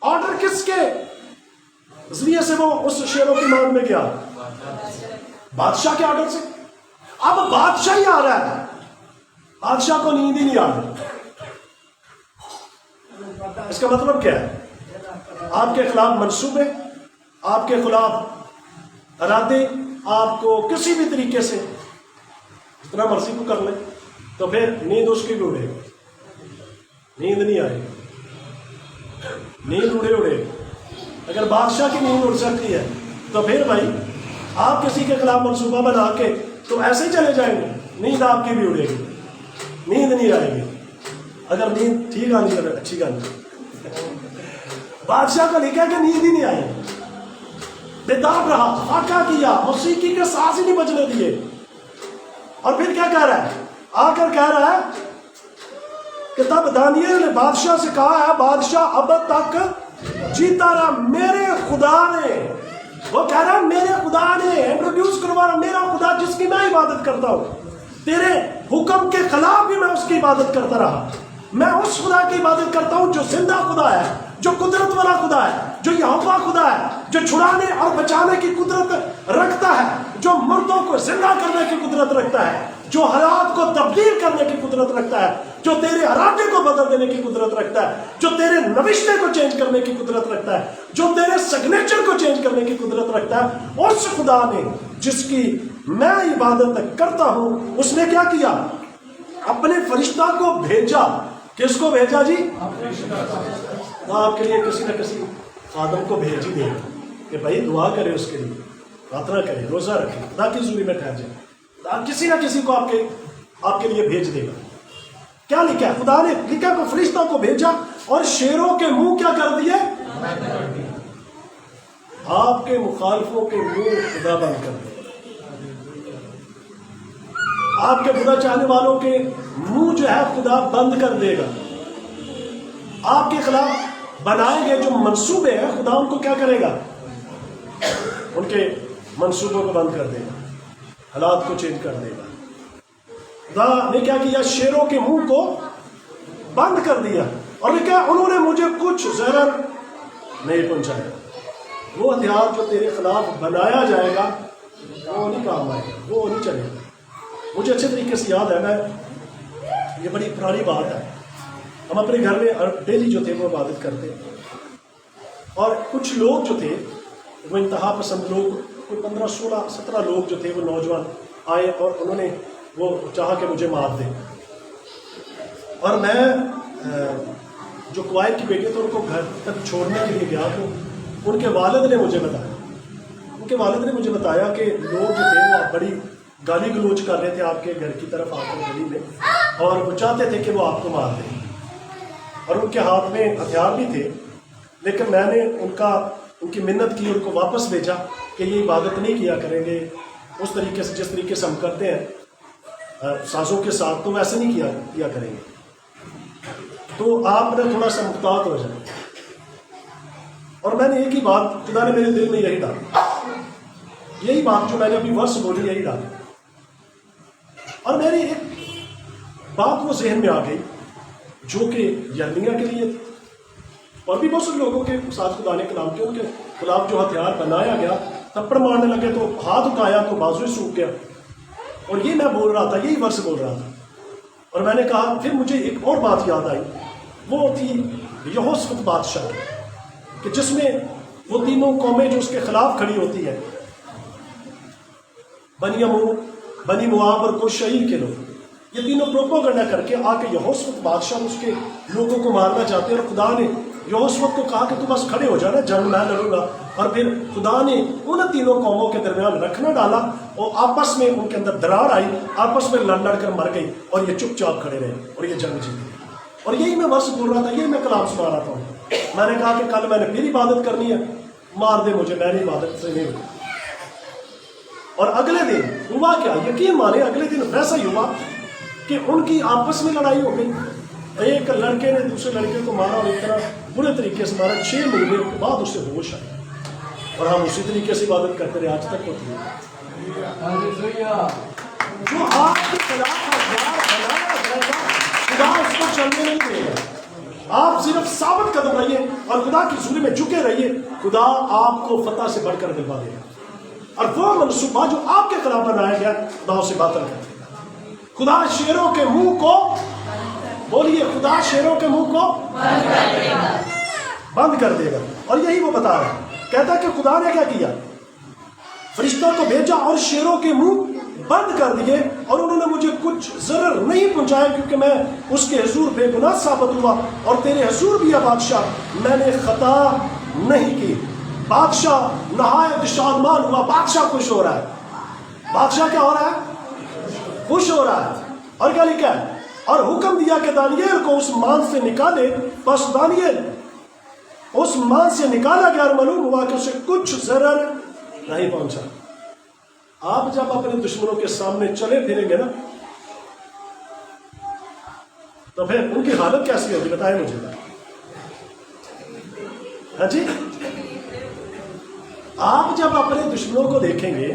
ऑर्डर किसके जरिए से वो उस शेरों की मांग में गया? बादशाह के ऑर्डर से। अब बादशाह ही आ रहा है, बादशाह को नींद ही नहीं आ रही। इसका मतलब क्या है? आपके खिलाफ मंसूबे, आपके खिलाफ इरादे, आपको किसी भी तरीके से जितना मर्जी को कर ले, तो फिर नींद उसकी भी उड़ेगी, नींद नहीं आएगी, नींद उड़े उड़े। अगर बादशाह की नींद उड़ सकती है तो फिर भाई आप किसी के खिलाफ मंसूबा बना के तो ऐसे ही चले जाएंगे, नींद आपकी भी उड़ेगी, नींद नहीं आएगी। अगर नींद ठीक आनी है अच्छी गल, बादशाह को लिखा कि नींद ही नहीं आई, बेताब रहा, फाका किया, मौसीकी के सांस ही नहीं बजने दिए। और फिर क्या कह रहा है? आकर कह रहा है कि तब दानियल ने बादशाह से कहा है, बादशाह अब तक जीता रहा, मेरे खुदा ने, वो कह रहा है मेरे खुदा ने इंट्रोड्यूस करवा रहा, मेरा खुदा जिसकी मैं इबादत करता हूं, तेरे हुक्म के खिलाफ भी मैं उसकी इबादत करता रहा। मैं उस खुदा की इबादत करता हूं जो जिंदा खुदा है, जो कुदरत वाला खुदा है, जो यहोवा खुदा है, जो छुड़ाने और बचाने की कुदरत रखता है, जो मुर्दों को जिंदा करने की कुदरत रखता है, जो हालात को तब्दील करने की कुदरत रखता है, जो तेरे इरादे को बदल देने की कुदरत रखता है, जो तेरे नविश्ते को चेंज करने की कुदरत रखता है, जो तेरे सिग्नेचर को चेंज करने की कुदरत रखता है, उस खुदा ने जिसकी मैं इबादत करता हूं, उसने क्या किया? अपने फरिश्ता को भेजा। किसको भेजा जी? तो आपके लिए किसी न किसी आदम को भेज ही देगा कि भाई दुआ करे, उसके लिए प्रार्थना करे, रोजा रखे, खुदा की हज़ूरी में ठहर जाए, किसी ना किसी को आपके लिए भेज देगा। क्या लिखा है? खुदा ने लिखा को फरिश्ता को भेजा और शेरों के मुंह क्या कर दिए? आपके मुखालिफों के मुंह खुदा बंद कर दिए, आपके खुदा चाहने वालों के मुंह जो है खुदा बंद कर देगा। आपके खिलाफ बनाए गए जो मंसूबे हैं, खुदा उनको क्या करेगा? उनके मंसूबों को बंद कर देगा, हालात को चेंज कर देगा। खुदा ने क्या किया? शेरों के मुंह को बंद कर दिया और लिखा उन्होंने मुझे कुछ ज़रर नहीं पहुंचाया। वो हथियार जो तेरे खिलाफ बनाया जाएगा वो नहीं काम आएगा, वो नहीं चलेगा। मुझे अच्छे तरीके से याद है, मैं ये बड़ी पुरानी बात है, हम अपने घर में डेली जो थे वो इबादत करते, और कुछ लोग जो थे वो इंतहा पसंद लोग, कोई 15, 16, 17 लोग जो थे वो नौजवान आए और उन्होंने वो चाहा कि मुझे मार दें। और मैं जो कुआइद की बेटी थे उनको घर तक छोड़ने के लिए गया, तो उनके वालिद ने मुझे बताया कि लोग जो थे वो बड़ी गाली गलोच कर रहे थे आपके घर की तरफ आकर गली में, और वो चाहते थे कि वो आपको मार दें, और उनके हाथ में हथियार भी थे। लेकिन मैंने उनकी मिन्नत की, उनको वापस भेजा कि ये इबादत नहीं किया करेंगे उस तरीके से जिस तरीके से हम करते हैं साजों के साथ, तो वैसे नहीं किया करेंगे, तो आप ना थोड़ा सा मुख्तात हो जाए। और मैंने एक ही बात, खुदा ने मेरे दिल में यही डाला, यही बात जो मैंने अभी वर्ष बोली यही डाली, और मेरी एक बात वो जहन में आ गई जो कि यर्मिया के लिए और भी बहुत से लोगों के साथ खुदा ने कलाम किया, उनके खिलाफ जो हथियार बनाया गया, थप्पड़ मारने लगे तो हाथ उठाया तो बाजू सूख गया। और ये मैं बोल रहा था, यही वर्ष बोल रहा था, और मैंने कहा फिर मुझे एक और बात याद आई, वो थी यहोशफ्त बादशाह कि जिसमें वो तीनों कौमें जो उसके खिलाफ खड़ी होती है, बनी मुआब और कोशईर के लोग, ये तीनों प्रोपोगंडा करके आके यहोशफ्त बादशाह उसके लोगों को मारना चाहते हैं। और खुदा ने यहोशफ्त को कहा कि तू बस खड़े हो जाना, जंग मैं लड़ूंगा। और फिर खुदा ने उन तीनों कौमों के दरमियान रखना डाला और आपस में उनके अंदर दरार आई, आपस में लड़ लड़ कर मर गई, और ये चुपचाप खड़े रहे और ये जंग जीती। और यही मैं वर्ष बोल रहा था, यही मैं कलाम सुना रहा था। मैंने कहा कि कल मैंने फिर इबादत करनी है, मार दे मुझे, मैंने इबादत से नहीं हुई। और अगले दिन हुआ क्या? यकीन माने अगले दिन वैसा ही हुआ कि उनकी आपस में लड़ाई हो गई। एक लड़के ने दूसरे लड़के को मारा और इतना बुरे तरीके से मारा, 6 महीने के बाद उसे होश आया, और हम उसी तरीके से इबादत करते रहे आज तक होती है। जो आपके खिलाफ हथियार बनाया जाएगा खुदा उसको चलने नहीं देगा। آپ صرف ثابت قدم رہیے اور خدا کی حضوری میں جھکے رہیے، خدا آپ کو فتح سے بڑھ کر دلوا دے گا، اور وہ منصوبہ جو آپ کے خلاف بنایا گیا خدا اسے باطل کر دے گا۔ خدا شیروں کے منہ کو، بولیے، خدا شیروں کے منہ کو بند کر دے گا۔ اور یہی وہ بتا رہا ہے، کہتا ہے کہ خدا نے کیا کیا، فرشتوں کو بھیجا اور شیروں کے منہ بند کر دیے، اور انہوں نے مجھے کچھ ضرر نہیں پہنچایا، کیونکہ میں اس کے حضور بے گناہ ثابت ہوا، اور تیرے حضور بھی ہے بادشاہ، میں نے خطا نہیں کی۔ بادشاہ نہایت شادمان ہوا، بادشاہ خوش ہو رہا ہے۔ بادشاہ کیا ہو رہا ہے؟ خوش ہو رہا ہے۔ اور کیا لکھا ہے؟ اور حکم دیا کہ دانیل کو اس مان سے نکالے، بس دانیل اس مان سے نکالا گیا، اور معلوم ہوا کہ اسے کچھ ضرر نہیں پہنچا۔ آپ جب اپنے دشمنوں کے سامنے چلے پھریں گے نا، تو پھر ان کی حالت کیسی ہوگی بتائیں مجھے۔ ہاں جی، آپ جب اپنے دشمنوں کو دیکھیں گے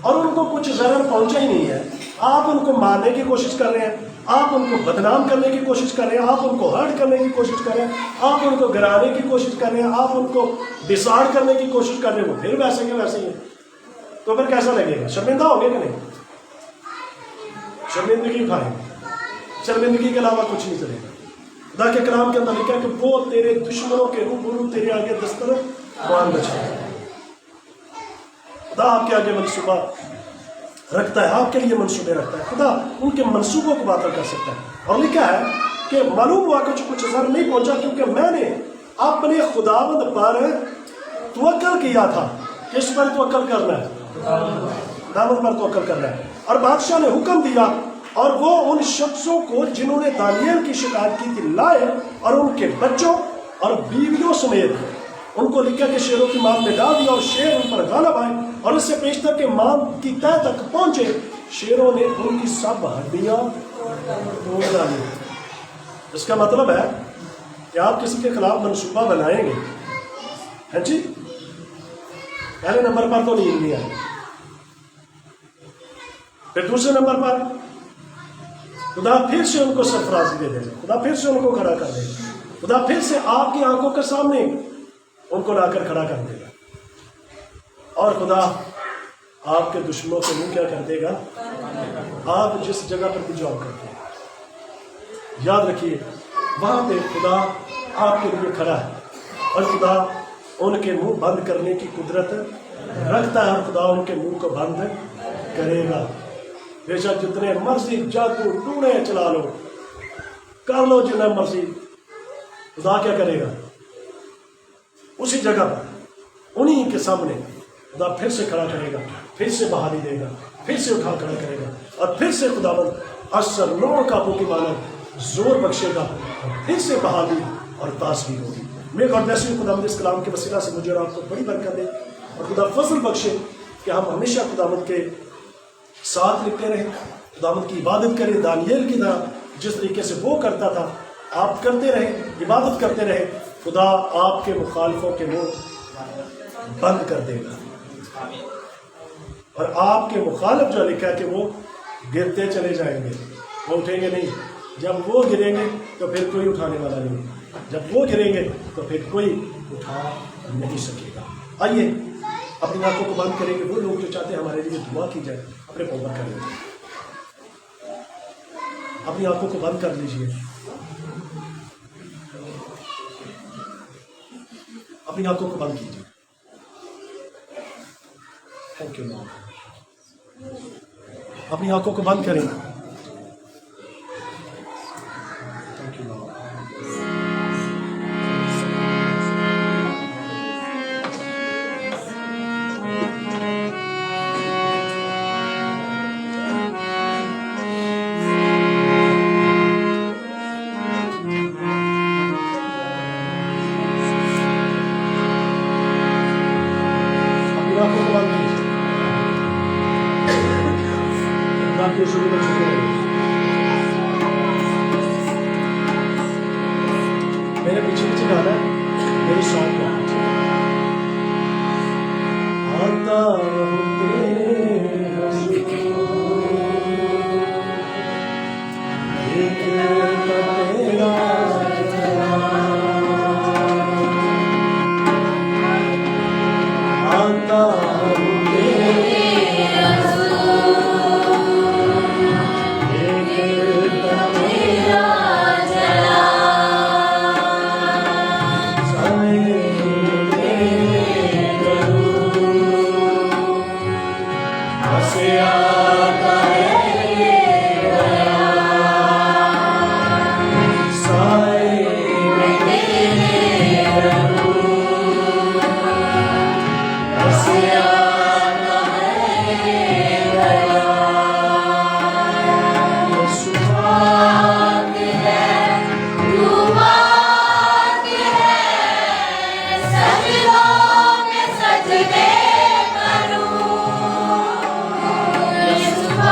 اور ان کو کچھ ضرر پہنچا ہی نہیں ہے، آپ ان کو مارنے کی کوشش کر رہے ہیں، آپ ان کو بدنام کرنے کی کوشش کر رہے ہیں، آپ ان کو ہرٹ کرنے کی کوشش کر رہے ہیں، آپ ان کو گرانے کی کوشش کر رہے ہیں، آپ ان کو ڈسارڈ کرنے کی کوشش کر رہے ہیں، وہ پھر ویسے کے ویسے ہی ہیں، تو پھر کیسا لگے گا؟ شرمندہ ہو گے کہ نہیں؟ شرمندگی اٹھائیں، شرمندگی کے علاوہ کچھ نہیں چلے گا۔ خدا کے کلام کے اندر لکھا ہے کہ وہ تیرے دشمنوں کے روبرو تیرے آگے دسترخوان بچھائے گا۔ خدا آپ کے آگے منصوبہ رکھتا ہے، آپ کے لیے منصوبے رکھتا ہے، خدا ان کے منصوبوں کو باطل کر سکتا ہے۔ اور لکھا ہے کہ معلوم ہوا کچھ ضرر نہیں پہنچا، کیونکہ میں نے اپنے خداوند پر توکل کیا تھا۔ کس پر توکل کرنا ہے؟ خداوند پر توکل کرنا ہے۔ اور بادشاہ نے حکم دیا، اور وہ ان شخصوں کو جنہوں نے دانیل کی شکایت کی تھی لائے، اور ان کے بچوں اور بیویوں سمیت ان کو لکھا کہ شیروں کی ماں میں ڈال دیا، اور شیر ان پر غالب آئے، اور اس سے پیشتر کے ماں کی تہ تک پہنچے، شیروں نے ان کی سب ہڈیاں توڑ ڈالی۔ اس کا مطلب ہے کہ آپ کسی کے خلاف منصوبہ بنائیں گے، ہاں جی، پہلے نمبر پر تو نیند نہیں آئی، پھر دوسرے نمبر پر خدا پھر سے ان کو سرفرازی دے دے گا، خدا پھر سے ان کو کھڑا کر دے گا، خدا پھر سے آپ کی آنکھوں کے سامنے ان کو لا کر کھڑا کر دے گا، اور خدا آپ کے دشمنوں کے منہ کیا کر دے گا؟ آپ جس جگہ پر بھی جاب کرتے ہیں، یاد رکھیے وہاں پہ خدا آپ کے لیے کھڑا ہے، اور خدا ان کے منہ بند کرنے کی قدرت رکھتا ہے، اور خدا ان کے منہ کو بند کرے گا۔ بے شک جتنے مرضی جادو ٹونے چلا لو، کر لو جتنا مرضی، خدا کیا کرے گا؟ اسی جگہ پر انہی کے سامنے خدا پھر سے کھڑا کرے گا، پھر سے بحالی دے گا، پھر سے اٹھا کھڑا کرے گا، اور پھر سے خداوند اثر نوع قابو کی مانند زور بخشے گا، اور پھر سے بحالی اور تازگی ہوگی۔ میں گاڈ بلیس یو، خداوند اس کلام کے وسیلہ سے مجھے اور آپ کو بڑی برکت دے، اور خدا فضل بخشے کہ ہم ہمیشہ خداوند کے ساتھ لکھتے رہیں، خداوند کی عبادت کریں دانیل کی طرح، جس طریقے سے وہ کرتا تھا آپ کرتے رہیں، عبادت کرتے رہیں، خدا آپ کے مخالفوں کے منہ بند کر دے گا، اور آپ کے مخالف جو لکھا ہے کہ وہ گرتے چلے جائیں گے، وہ اٹھیں گے نہیں۔ جب وہ گریں گے تو پھر کوئی اٹھانے والا نہیں، جب وہ گریں گے تو پھر کوئی اٹھا نہیں سکے گا۔ آئیے اپنی آنکھوں کو بند کریں گے، وہ لوگ جو چاہتے ہیں ہمارے لیے دعا کی جائے اپنے پاؤں پر کریں گے، اپنی آنکھوں کو بند کر لیجیے، اپنی آنکھوں کو بند کیجیے۔ تھینک یو لارڈ، اپنی آنکھوں کو بند کریں، تھینک یو لارڈ۔ میرے پیچھے پیچھے گانا ہے، میری سانگ آتا تیرا मांगता हूँ Asma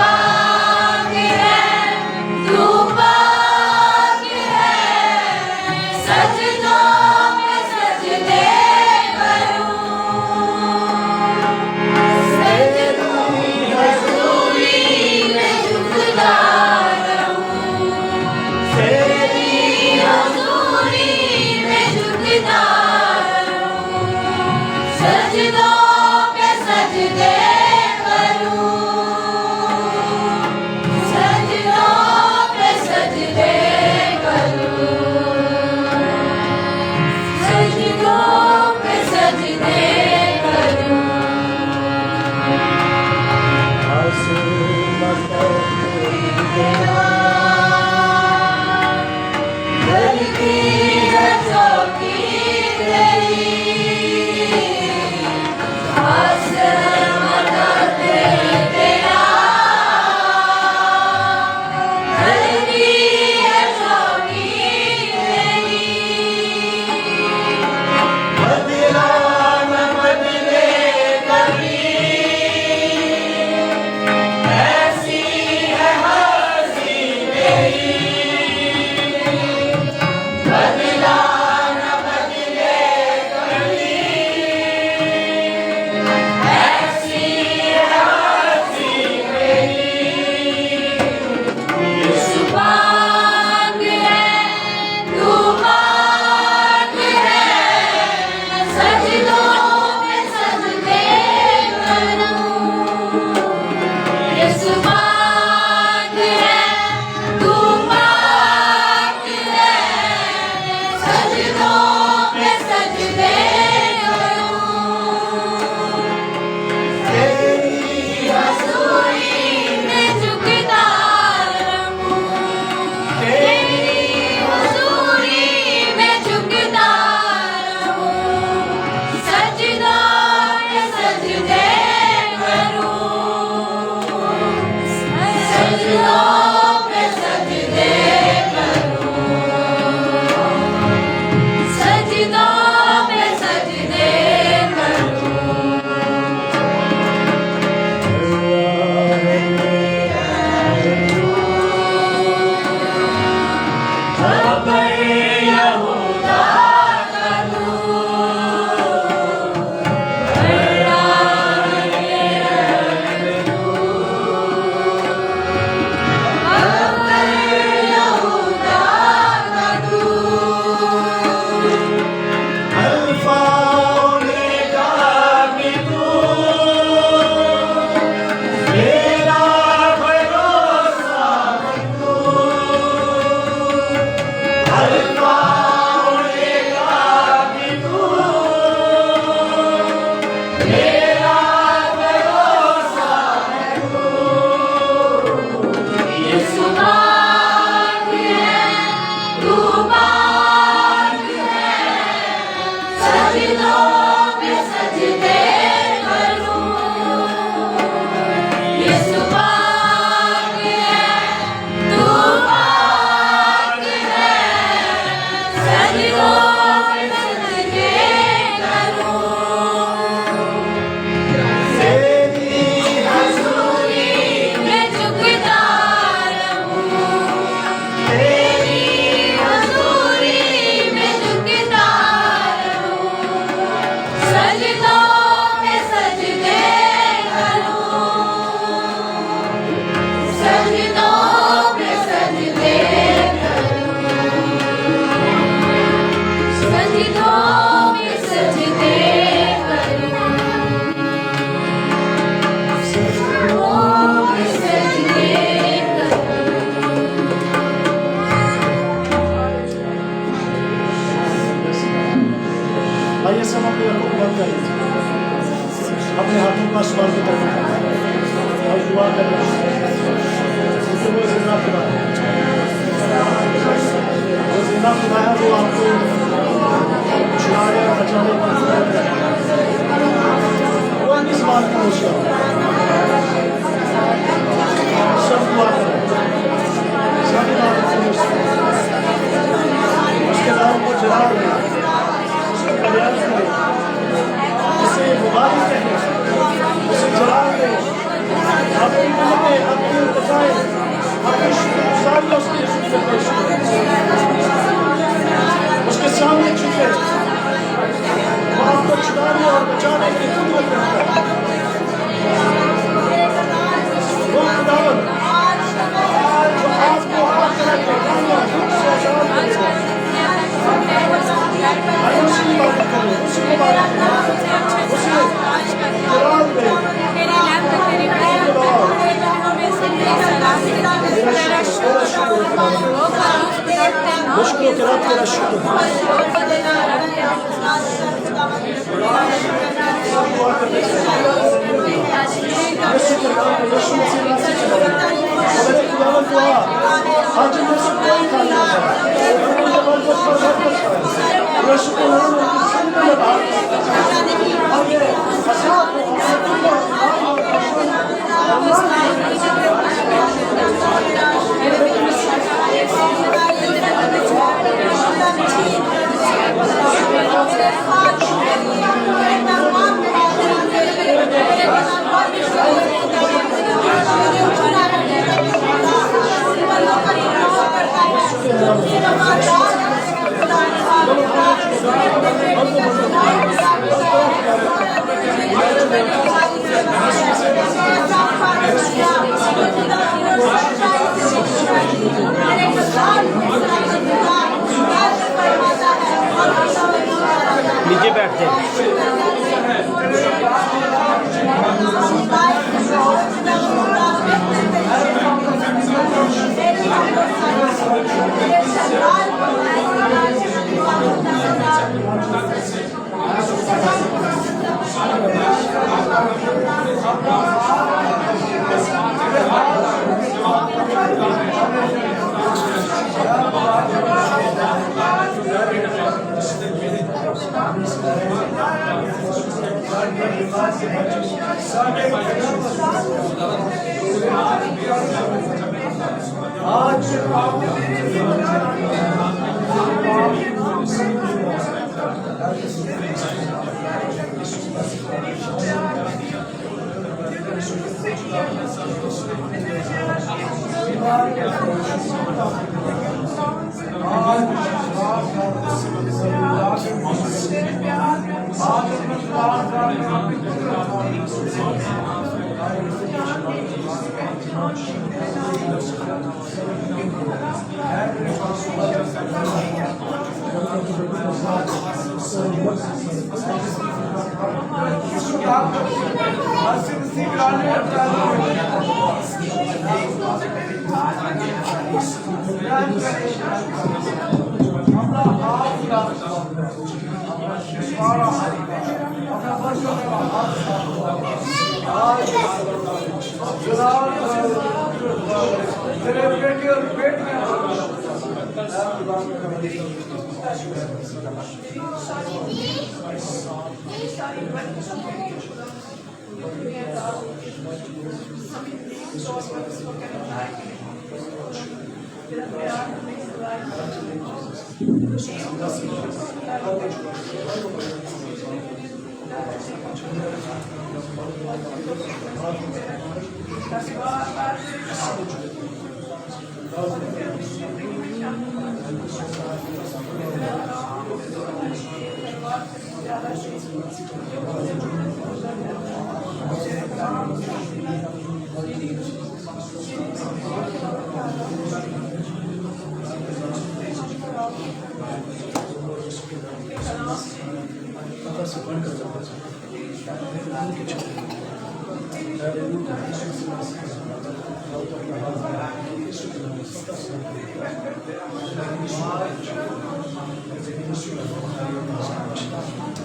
अपने हाथों का आसमान की तरफ उठाएं और दुआ कर रहे हैं क्योंकि वो जिंदा खुदा है, वो जिंदा खुदा है, वो आपको छुड़ाने और बचाने का इंतजार कर रहा है। वो इस बात का मुश्किल सब दुआ करें, सब बात का मुश्किल उसके नाम को जला दें, उसको कल्याण करें, उसे मुबारक करें, उसे जला दें, अपनी मिलते अपनी बचाएं, अपनी शुक्रगुजारी उसके शुक्र पेश करें, उसके सामने झुके, वो आपको छुड़ाने और बचाने की कुदरत रखता है। वो खुदावंद जो आपको हर तरह के कामों से आजाद करेगा, उसी की बात करें, उसी को बात करें, उसे कुरान में मुश्किलों के रब तेरा शुक्र नीचे बैठते हैं।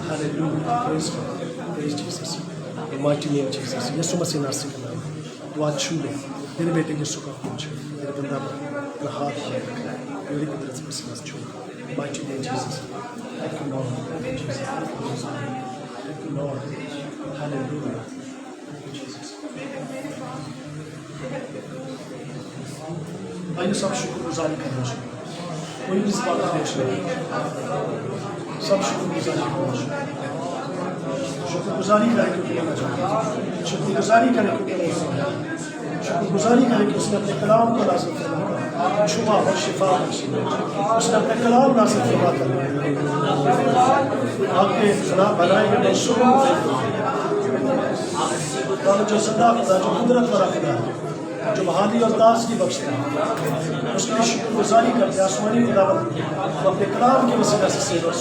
Hallelujah. Praise God. Praise Jesus. Mighty name Jesus यीशु मसीह नासरी के नाम तू आज छू ले मेरे बेटे यीशु का खून छू मेरे बंदा पर अपना हाथ पर रखा मेरी कुदरत से मसीह छू mighty name Jesus thank you Lord thank you Lord hallelujah भाई सब शुक्रगुजारी करना चाहिए कोई भी इस बात का दोष नहीं सब शुक्रगुजारी करना चाहिए शुक्रगुजारी करें क्योंकि लेना चाहते शुक्रगुजारी करें क्योंकि नहीं सुना शुक्रगुजारी करें कि उसने अपने कलाम को नाज़िल फरमा छुपा और शिफा बख्शी उसने अपने कलाम नाज़िल फरमा कर आपके खिलाफ बनाए गए मंसूबों को जो सदा खुदा जो कुदरत वाला खुदा जो बहादुरी और दास की बख्शता है उसकी शुक्रगुजारी करके आसमानी खुदावंद तो अपने कलाम की वसीला से सेवा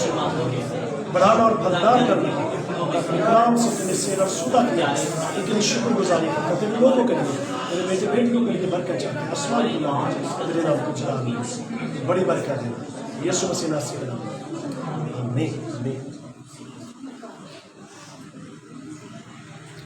बढ़ाना और फलदार करना अपने कलाम से तुम्हें सेवा सुदा किया लेकिन शुक्रगुजारी करते हुए लोगों के लिए मेरे बेटे बेटियों के लिए बरकत चाहते आसमानी खुदा तेरे नाम को चला बड़ी बरकत देना यीशु मसीह नासरी के नाम आमीन आमीन